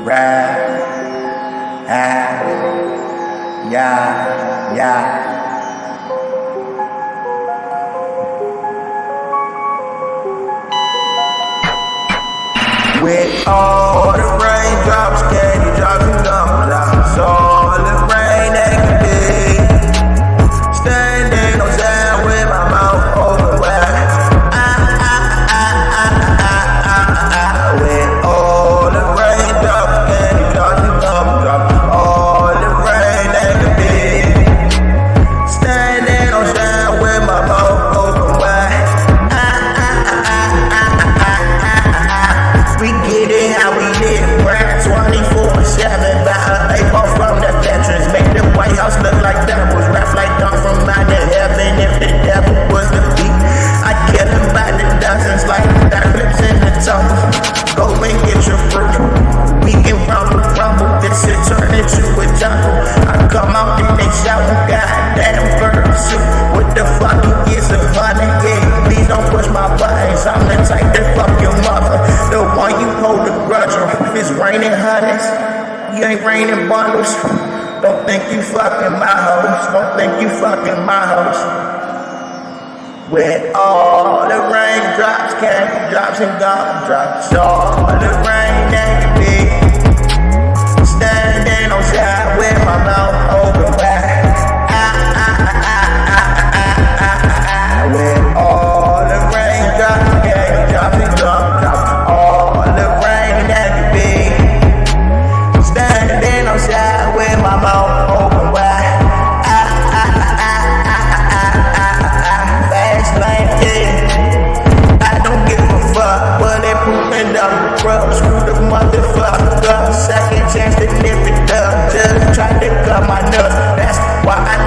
Ride, yeah, yeah. With all the raindrops, candy drops and gumdrops, all the rain that can be. Standing on sand with my mouth open wide. With all the raindrops, candy drops and gumdrops, all the rain that can be. Standing on sand with my mouth open wide. We get it how we live, rap 24/7. Buy a A4 from the veterans, make the White House look like devils. Rap like dog from out of heaven. If the devil was the beat, I'd kill him by the dozens like that flips in the tumble. Go and get your fruit. We can rumble, this shit turn into a jungle. I come out and they shout, goddamn pursuit. What the fuck is a honey? Yeah, please don't push my buttons. I'm the type that fuck your mother. The one you hold a grudge on. If it's raining hundreds, you ain't raining bundles. Don't think you fucking my hoes. Don't think you fucking my hoes. With all the raindrops, candy drops and gumdrops, all the rain that can be. Standing on side with my mouth open wide. With all the raindrops, candy drops and gumdrops, all the rain that can be. Standing on side with my mouth open wide. Screw the motherfucker up. Second chance to nip it up. Just tried to cut my nuts. That's why I